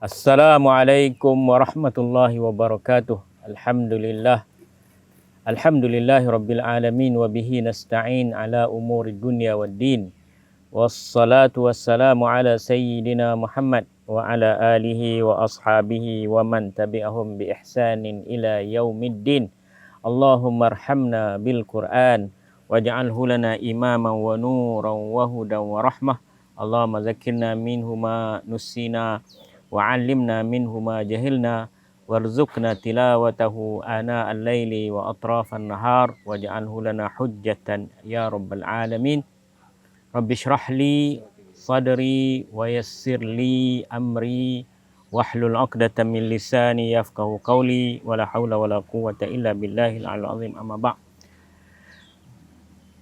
Assalamualaikum warahmatullahi wabarakatuh. Alhamdulillah. Alhamdulillahi rabbil alamin wa bihi nasta'in ala umuri dunya waddin. Wassalatu wassalamu ala sayyidina Muhammad wa ala alihi wa ashabihi wa man tabi'ahum bi ihsanin ila yaumiddin. Allahumma arhamna bil Qur'an waj'alhu lana imaman wa nuran wa hudan wa rahmah. Allahumma zakkirna minhu ma nussina وعلمنا منه ما جهلنا وارزقنا تلاوته آناء الليل وأطراف النهار واجعله لنا حجة يا رب العالمين. رب اشرح لي صدري ويسر لي أمري واحلل عقدة من لساني يفقه قولي ولا حول ولا قوة إلا بالله العلي العظيم. أما بعد.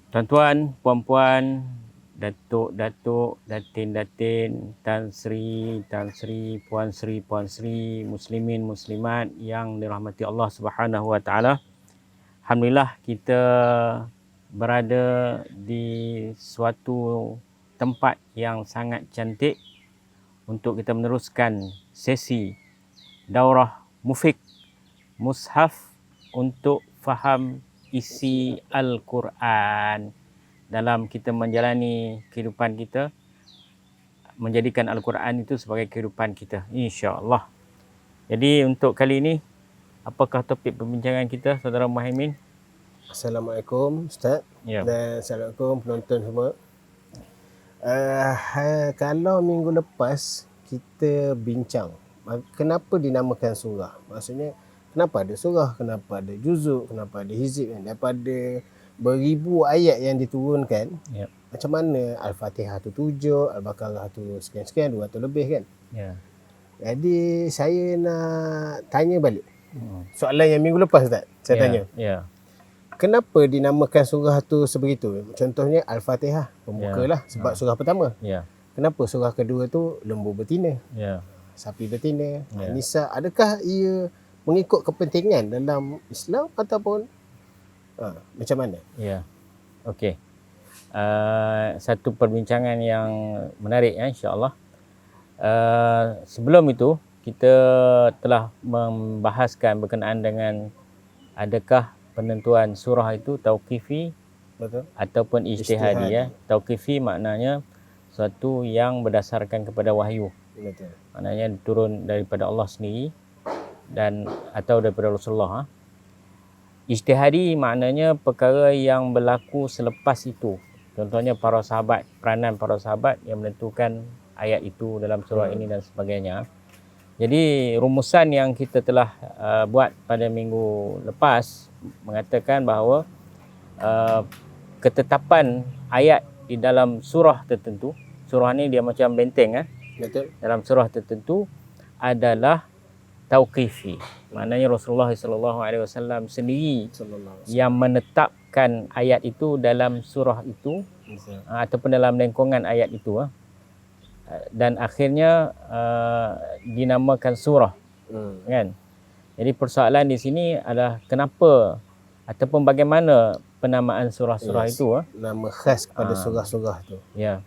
Tuan-tuan, puan-puan, datuk-datuk, datin-datin, Tan Sri, Puan Sri, muslimin, muslimat yang dirahmati Allah Subhanahu Wa Taala. Alhamdulillah kita berada di suatu tempat yang sangat cantik untuk kita meneruskan sesi daurah Mufiq Mushaf untuk faham isi Al-Quran dalam kita menjalani kehidupan kita, menjadikan Al-Quran itu sebagai kehidupan kita, insya-Allah. Jadi untuk kali ini, apakah topik perbincangan kita, Saudara Muhaimin? Assalamualaikum Ustaz, Ya. dan Assalamualaikum penonton semua. Kalau minggu lepas kita bincang kenapa dinamakan surah. Maksudnya kenapa ada surah, kenapa ada juzuk, kenapa ada hizib kan? Daripada beribu ayat yang diturunkan, Ya. macam mana Al-Fatihah tu 7, Al-Baqarah tu sekian-sekian, 200 lebih kan. Ya. Jadi saya nak tanya balik soalan yang minggu lepas Ustaz. Saya tanya, Ya. kenapa dinamakan surah tu sebegitu? Contohnya Al-Fatihah, pembuka lah, sebab surah pertama. Ya. Kenapa surah kedua tu lembu betina, Ya. sapi betina, Ya. Nisa? Adakah ia mengikut kepentingan dalam Islam ataupun macam mana? Ya. Okey. Satu perbincangan yang menarik ya, insya-Allah. Sebelum itu kita telah membahaskan berkenaan dengan adakah penentuan surah itu tauqifi Betul? ataupun ijtihadi ya. Tauqifi maknanya sesuatu yang berdasarkan kepada wahyu. Betul. Maknanya turun daripada Allah sendiri dan atau daripada Rasulullah. Ijtihadi maknanya perkara yang berlaku selepas itu. Contohnya para sahabat, peranan para sahabat yang menentukan ayat itu dalam surah ini dan sebagainya. Jadi rumusan yang kita telah buat pada minggu lepas mengatakan bahawa ketetapan ayat di dalam surah tertentu, surah ni dia macam benteng Betul. dalam surah tertentu adalah tauqifi. Maknanya Rasulullah SAW sendiri yang menetapkan ayat itu dalam surah itu ataupun dalam lengkungan ayat itu dan akhirnya dinamakan surah. Kan? Jadi persoalan di sini adalah kenapa ataupun bagaimana penamaan surah-surah itu nama khas kepada surah-surah tu. Ya.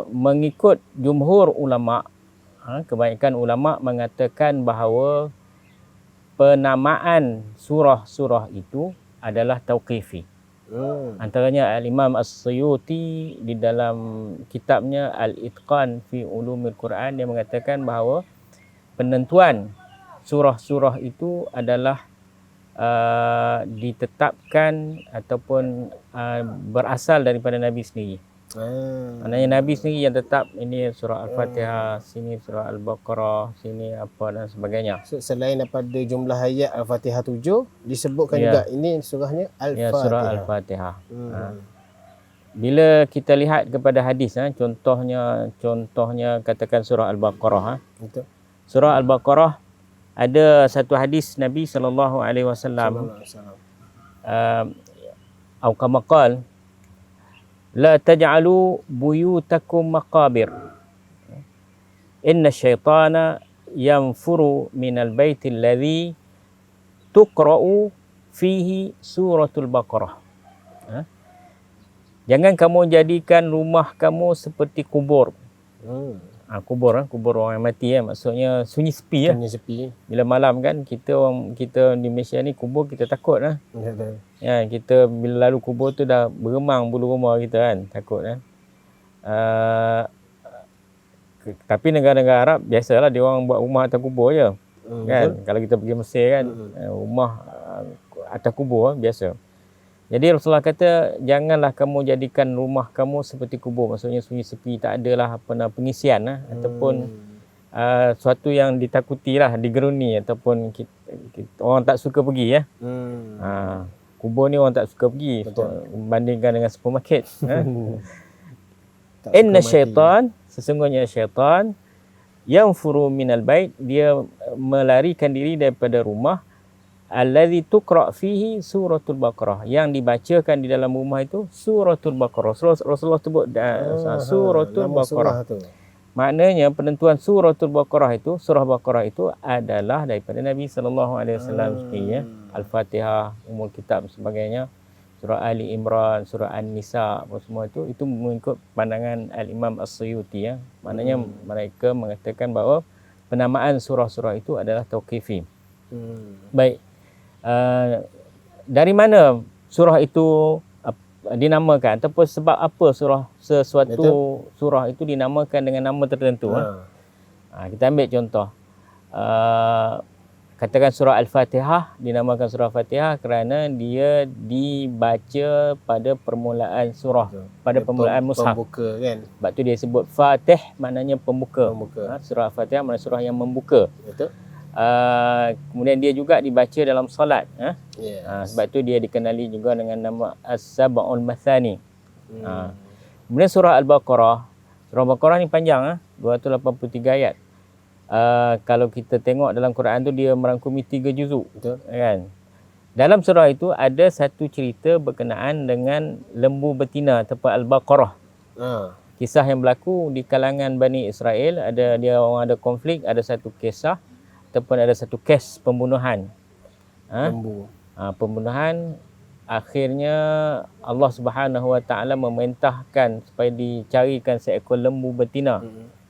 Mengikut jumhur ulama, kebanyakan ulama mengatakan bahawa penamaan surah-surah itu adalah tauqifi. Antaranya Al-Imam As-Suyuti di dalam kitabnya Al-Itqan fi Ulumil Quran, dia mengatakan bahawa penentuan surah-surah itu adalah ditetapkan ataupun berasal daripada Nabi sendiri. Maknanya Nabi sendiri yang tetap ini surah Al-Fatihah, sini surah Al-Baqarah, sini apa dan sebagainya. So, selain daripada jumlah ayat Al-Fatihah 7, disebutkan juga ini surahnya Al-Fatihah. Ya, surah Al-Fatihah. Bila kita lihat kepada hadis, contohnya katakan surah Al-Baqarah. Betul. Surah Al-Baqarah ada satu hadis Nabi SAW atau kama qala la taj'alu buyutakum maqabir inna syaitana yanfuru minal baiti alladhi tuqra'u fihi suratul Baqarah. Jangan kamu jadikan rumah kamu seperti kubur. kubur orang yang mati maksudnya sunyi sepi Sunyi sepi. Bila malam kan kita di Malaysia ni kubur kita takut Betul. Ya, kita bila lalu kubur tu dah beremang bulu rumah kita kan, takut kan. Tapi negara-negara Arab biasalah dia orang buat rumah atas kubur je. Kan? Betul. Kalau kita pergi Mesir kan, rumah atas kubur biasa. Jadi Rasulullah kata, janganlah kamu jadikan rumah kamu seperti kubur. Maksudnya sunyi sepi, tak adalah pengisian ataupun suatu yang ditakuti lah, digeruni ataupun orang tak suka pergi kubur ni orang tak suka pergi. Bandingkan dengan supermarket. Inna syaitan, sesungguhnya syaitan yang furu minal bait, dia melarikan diri daripada rumah allazi tuqra fihi suratul baqarah, yang dibacakan di dalam rumah itu suratul baqarah. Rasulullah sebut suratul baqarah. Maknanya penentuan suratul baqarah itu, surah baqarah itu adalah daripada Nabi sallallahu alaihi wasallam sendiri. Al-Fatihah, Ummul Kitab sebagainya, surah Ali Imran, surah An-Nisa, apa semua itu mengikut pandangan Al-Imam As-Suyuti Maknanya mereka mengatakan bahawa penamaan surah-surah itu adalah tauqifi. Baik. Dari mana surah itu dinamakan ataupun sebab apa sesuatu surah itu dinamakan dengan nama tertentu? Kita ambil contoh. Katakan surah Al-Fatihah dinamakan surah Fatihah kerana dia dibaca pada permulaan surah, pada permulaan mushaf. Pembuka kan. Sebab tu dia sebut Fatih, maknanya pembuka. Surah Fatihah maknanya surah yang membuka. Betul. Kemudian dia juga dibaca dalam solat. Sebab tu dia dikenali juga dengan nama As-Sab'ul Mathani. Kemudian surah Al-Baqarah. Surah Al-Baqarah ni panjang 283 ayat. Kalau kita tengok dalam Quran tu dia merangkumi 3 juzuk. Betul. Kan? Dalam surah itu ada satu cerita berkenaan dengan lembu betina ataupun Al-Baqarah. Kisah yang berlaku di kalangan Bani Israel, orang ada konflik, ada satu kisah ataupun ada satu kes pembunuhan. Lembu. Pembunuhan, akhirnya Allah Subhanahu Wa Taala memerintahkan supaya dicarikan seekor lembu betina.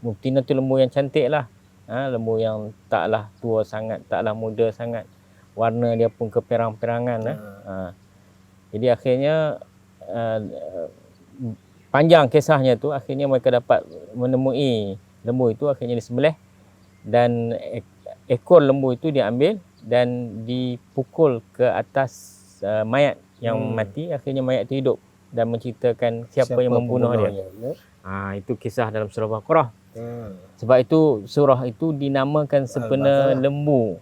Lembu betina tu lembu yang cantik lah. Lembu yang taklah tua sangat, taklah muda sangat. Warna dia pun keperang-perangan. Jadi akhirnya panjang kisahnya tu, akhirnya mereka dapat menemui lembu itu, akhirnya disembelih dan ekor lembu itu diambil dan dipukul ke atas mayat yang mati. Akhirnya mayat itu hidup dan menceritakan siapa yang membunuh dia. Itu kisah dalam surah Baqarah. Sebab itu surah itu dinamakan sempena lembu.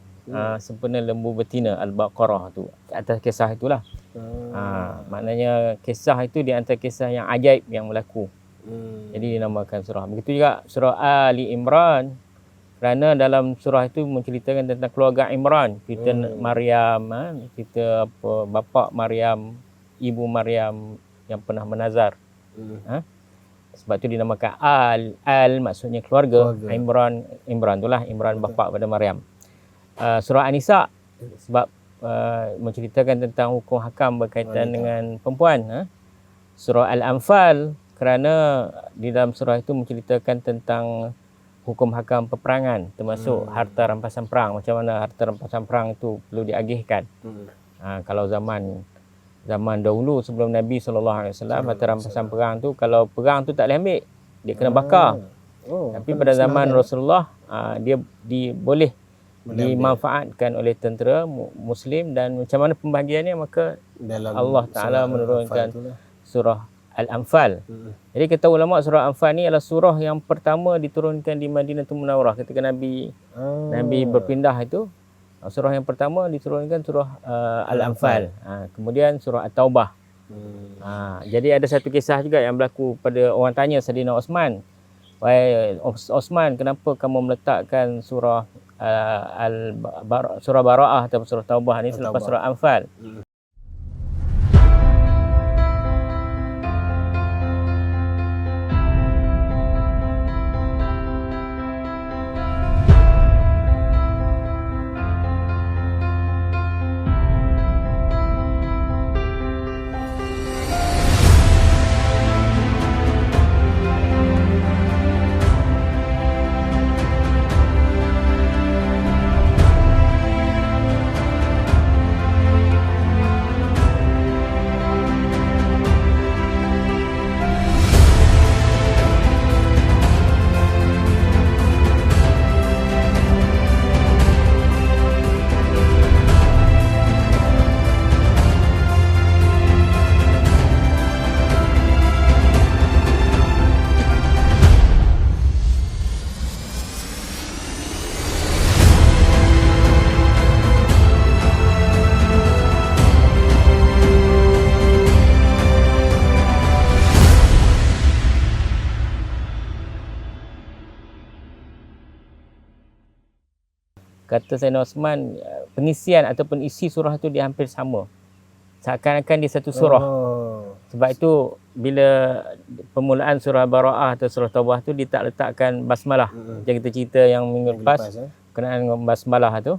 Sempena lembu betina Al-Baqarah tu. Atas kisah itulah. Maknanya kisah itu di antara kisah yang ajaib yang berlaku. Jadi dinamakan surah. Begitu juga surah Ali Imran, kerana dalam surah itu menceritakan tentang keluarga Imran, cerita Maryam, cerita bapa Maryam, ibu Maryam yang pernah menazar. Sebab tu dinamakan Al maksudnya keluarga. Imran itulah Imran bapa pada Maryam. Surah An-Nisa sebab menceritakan tentang hukum hakam berkaitan dengan perempuan. Surah Al-Anfal kerana di dalam surah itu menceritakan tentang hukum hakam peperangan, termasuk harta rampasan perang. Macam mana harta rampasan perang itu perlu diagihkan. Kalau zaman dahulu sebelum Nabi SAW, harta rampasan perang tu, kalau perang tu tak boleh ambil, dia kena bakar. Tapi pada zaman Rasulullah, dia boleh dimanfaatkan oleh tentera Muslim. Dan macam mana pembahagiannya, maka dalam Allah Ta'ala menurunkan surah Al-Anfal. Jadi kata ulama, surah Al-Anfal ni adalah surah yang pertama diturunkan di Madinatul Munawwarah ketika Nabi berpindah itu. Surah yang pertama diturunkan surah Al-Anfal. Kemudian surah At-Taubah. Jadi ada satu kisah juga yang berlaku pada orang tanya Saidina Osman. Wahai Osman, kenapa kamu meletakkan surah surah Bara'ah atau surah Taubah ni selepas surah Anfal? kata Sayyidina Osman, pengisian ataupun isi surah tu dia hampir sama. Seakan-akan dia satu surah. Oh. Sebab itu bila permulaan surah Bara'ah atau surah Taubah tu dia tak letakkan basmalah. Macam kita cerita yang minggu lepas berkenaan dengan basmalah tu.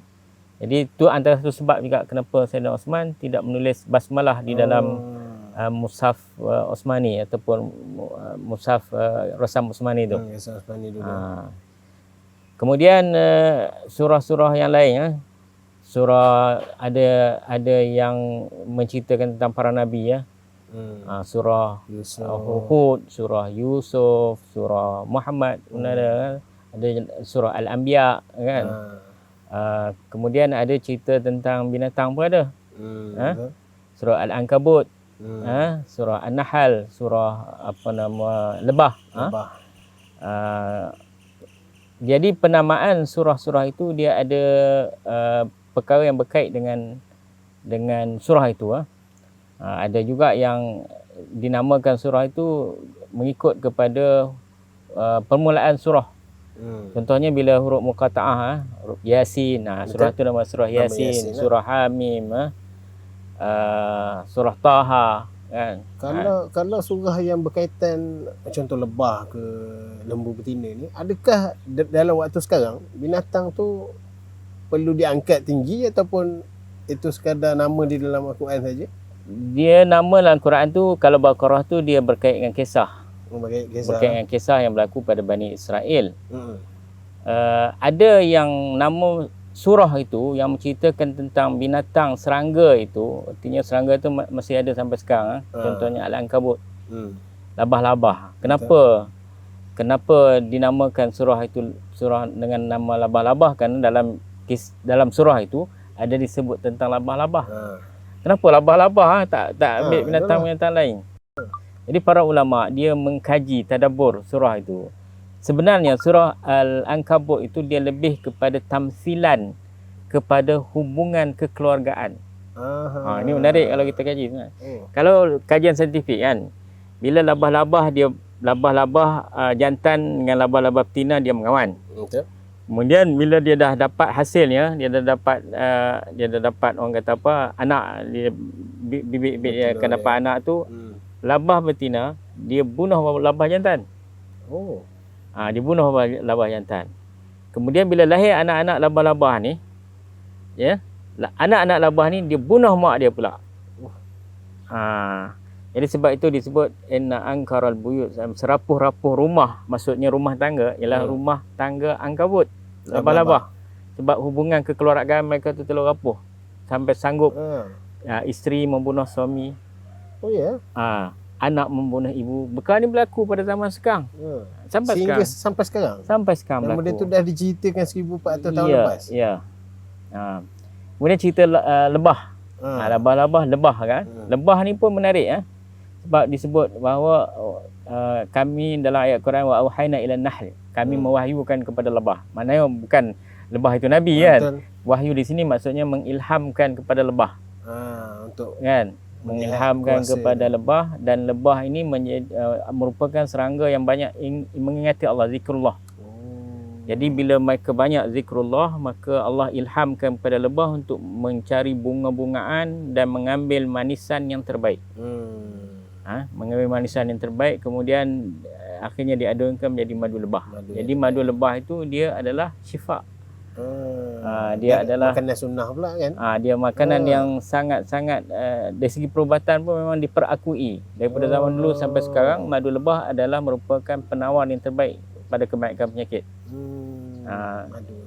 Jadi tu antara satu sebab juga kenapa Sayyidina Osman tidak menulis basmalah di dalam mushaf Osmani ataupun mushaf Rasam Osmani tu. Rasam Osmani dulu. Kemudian surah-surah yang lain, surah ada yang menceritakan tentang para nabi ya. Surah Hud, surah Yusuf, surah Muhammad, ada surah Al-Anbiya kan. Kemudian ada cerita tentang binatang pun ada. Surah Al-Ankabut, surah An-Nahl, surah Lebah. Jadi penamaan surah-surah itu dia ada perkara yang berkait dengan surah itu. Ada juga yang dinamakan surah itu mengikut kepada permulaan surah. Contohnya bila huruf muqata'ah, huruf Yasin, surah itu nama surah Yasin, surah Hamim, surah Taha kan. Kalau surah yang berkaitan contoh lebah ke lembu betina ni, adakah dalam waktu sekarang binatang tu perlu diangkat tinggi ataupun itu sekadar nama di dalam Al-Quran saja? Dia nama dalam Quran tu, kalau Baqarah tu dia berkait dengan kisah. Berkait dengan kisah yang berlaku pada Bani Israel. Ada yang nama surah itu yang menceritakan tentang binatang serangga itu, artinya serangga itu masih ada sampai sekarang. Contohnya Al-Ankabut, labah-labah. Kenapa dinamakan surah itu surah dengan nama labah-labah? Kerana dalam surah itu ada disebut tentang labah-labah. Kenapa labah-labah tak ambil binatang-binatang lain? Jadi para ulama dia mengkaji tadabbur surah itu. Sebenarnya surah Al-Ankabut itu dia lebih kepada tamsilan kepada hubungan kekeluargaan. Ini menarik kalau kita kaji. Kalau kajian saintifik kan, bila labah-labah jantan dengan labah-labah betina dia mengawan. Kemudian bila dia dah dapat hasilnya, dia dah dapat orang kata apa, anak dia, bibit dia akan dapat anak tu, labah betina dia bunuh labah jantan. Dia bunuh labah jantan. Kemudian bila lahir anak-anak labah-labah ni, ya, anak-anak labah ni dia bunuh mak dia pula. Jadi sebab itu disebut inna ankaral buyut, serapuh-rapuh rumah, maksudnya rumah tangga ialah rumah tangga ankabut, labah-labah. Sebab hubungan kekeluargaan mereka tu terlalu rapuh sampai sanggup isteri membunuh suami. Anak membunuh ibu. Perkara ni berlaku pada zaman sekarang. Sampai sekarang berlaku. Benda tu dah diceritakan 1400 tahun lepas. Ya. Kemudian cerita lebah. Lebah kan. Lebah ni pun menarik sebab disebut bahawa kami dalam ayat Quran wa auhayna ila nahl, kami mewahyukan kepada lebah. Maknanya bukan lebah itu nabi kan. Wahyu di sini maksudnya mengilhamkan kepada lebah. Untuk kan, mengilhamkan kepada lebah, dan lebah ini merupakan serangga yang banyak mengingati Allah, zikrullah. Jadi bila mereka banyak zikrullah, maka Allah ilhamkan kepada lebah untuk mencari bunga-bungaan dan mengambil manisan yang terbaik. Mengambil manisan yang terbaik, kemudian akhirnya diadunkan menjadi madu lebah. Jadi madu lebah itu dia adalah syifa. Dia adalah makanan sunnah pula kan. Dia makanan yang sangat-sangat dari segi perubatan pun memang diperakui. Daripada zaman dulu sampai sekarang, madu lebah adalah merupakan penawar yang terbaik pada kebaikan penyakit.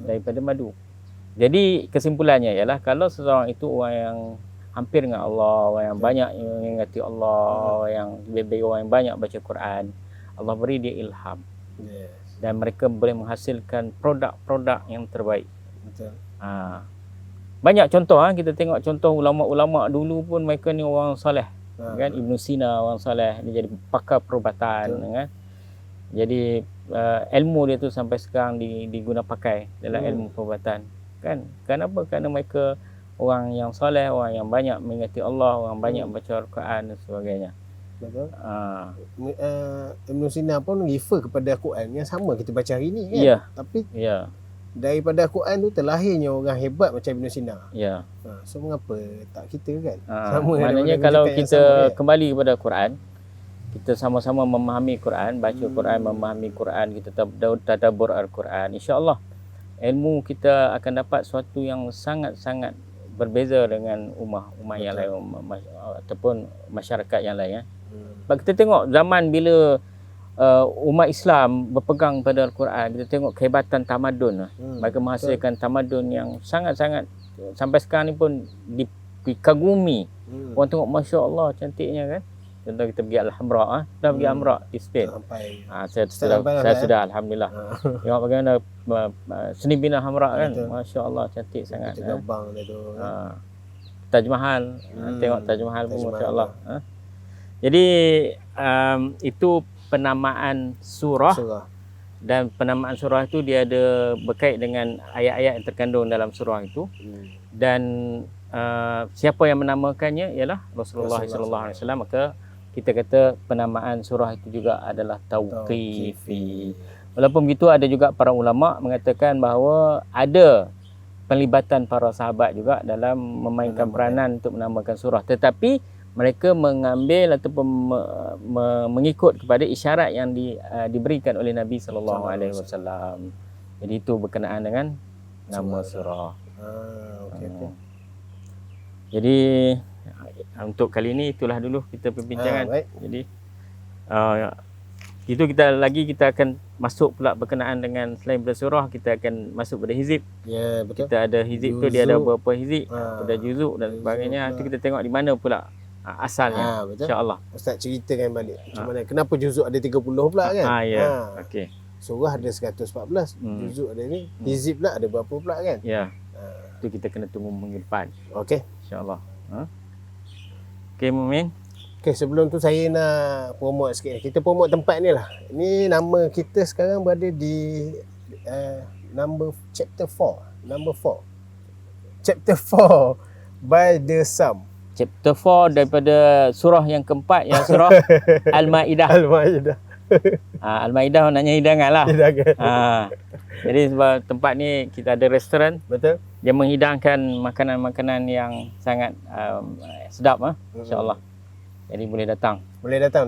Daripada madu. Jadi kesimpulannya ialah kalau seseorang itu orang yang hampir dengan Allah, orang yang banyak mengingati Allah, orang yang lebih orang yang banyak baca Quran, Allah beri dia ilham. Dan mereka boleh menghasilkan produk-produk yang terbaik. Banyak contoh, kita tengok contoh ulama-ulama dulu pun mereka ni orang soleh. Kan Ibn Sina orang soleh, dia jadi pakar perubatan kan. Jadi ilmu dia tu sampai sekarang diguna pakai dalam ilmu perubatan kan. Kenapa? Kerana mereka orang yang soleh, orang yang banyak mengingati Allah, orang banyak baca Al-Quran dan sebagainya. Betul. Ibn Sina pun refer kepada Al-Quran yang sama kita baca hari ni kan. Ya. Tapi daripada Al-Quran tu terlahirnya orang hebat macam Ibn Sina. Ya. So mengapa tak kita kan? Maknanya kalau kita kembali kepada Quran, kita sama-sama memahami Quran, baca Quran, memahami Quran, kita tadabbur Al-Quran, insya-Allah ilmu kita akan dapat sesuatu yang sangat-sangat berbeza dengan umat yang lain ataupun masyarakat yang lain. Sebab kita tengok zaman bila umat Islam berpegang pada Al-Quran, kita tengok kehebatan tamadun. Mereka menghasilkan tamadun yang sangat-sangat sampai sekarang ni pun dikagumi. Orang tengok Masya Allah cantiknya kan. Contoh kita pergi Al-Hamra, dah pergi Hamra di Spain. Saya sudah alhamdulillah. Tengok bagaimana seni bina Hamra kan. Masya Allah cantik sangat. Terbang dia tu. Taj Mahal, tengok Taj Mahal pun Masya Allah. Jadi itu penamaan surah. Dan penamaan surah itu dia ada berkait dengan ayat-ayat yang terkandung dalam surah itu. Dan siapa yang menamakannya ialah Rasulullah SAW. Maka kita kata penamaan surah itu juga adalah tauqifi. Walaupun begitu ada juga para ulama mengatakan bahawa ada pelibatan para sahabat juga dalam memainkan peranan untuk menamakan surah. Tetapi mereka mengambil ataupun mengikut kepada isyarat yang diberikan oleh Nabi SAW. Jadi itu berkenaan dengan nama surah. Okay. Jadi untuk kali ini itulah dulu kita perbincangan. Jadi itu kita akan masuk pula berkenaan dengan selain bersurah, kita akan masuk pada hizib. Ya, betul. Kita ada hizib tu, dia ada beberapa hizib, ada juzuk dan sebagainya. Itu kita tengok di mana pula asalnya. Insya-Allah. Ustaz ceritakan balik. Macam mana kenapa juzuk ada 30 pula kan? Ya. Okey. Surah ada 114, juzuk ada ni, hizib pula ada berapa pula kan? Ya. Itu kita kena tunggu minggu depan. Okey. Insya-Allah. Okey, Mumin. Okey, sebelum tu saya nak promote sikit. Kita promote tempat ni lah. Ini nama kita sekarang berada di chapter 4. Chapter 4 by the Sum. Chapter 4 daripada surah yang keempat, yang surah Al-Maidah. Al-Maidah. Al-Maidah maknanya hidangan lah. Jadi sebab tempat ni kita ada restoran. Betul. Dia menghidangkan makanan-makanan yang sangat sedap insya-Allah. Jadi boleh datang.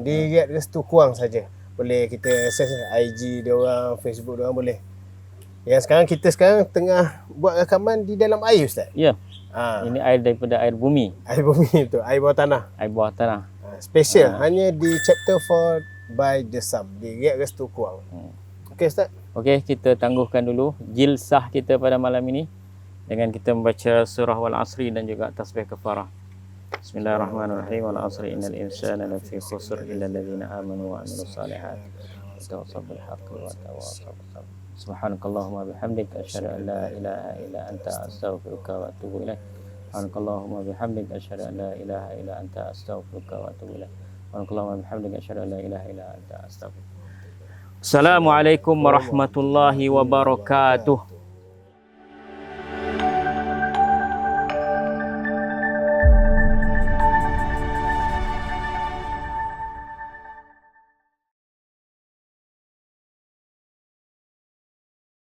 Di Riyadh Restu Kuang saja. Boleh kita access IG dia orang, Facebook dia orang boleh. Yang sekarang kita tengah buat rakaman di dalam air, Ustaz. Ya. Ini air daripada air bumi. Air bumi tu, air bawah tanah. Air bawah tanah. Special hanya di chapter 4 by the Sum di Riyadh Restu Kuang. Okey, Ustaz. Okey, kita tangguhkan dulu jilsah kita pada malam ini dengan kita membaca surah Wal Asri dan juga tasbih kafarah. Bismillahirrahmanirrahim. Wal asri innal insana lafi khusr illa alladhina amanu wa amilus solihat wa tawassaw bil haqqi wa tawassaw bis sabr. Subhanakallahumma bihamdika asyhadu an la ilaha illa anta astaghfiruka wa atubu ilaik. Subhanakallahumma bihamdika asyhadu an la ilaha illa anta astaghfiruka wa atubu ilaik. Subhanakallahumma bihamdika asyhadu an la ilaha illa anta astaghfiruka. Assalamualaikum warahmatullahi wabarakatuh.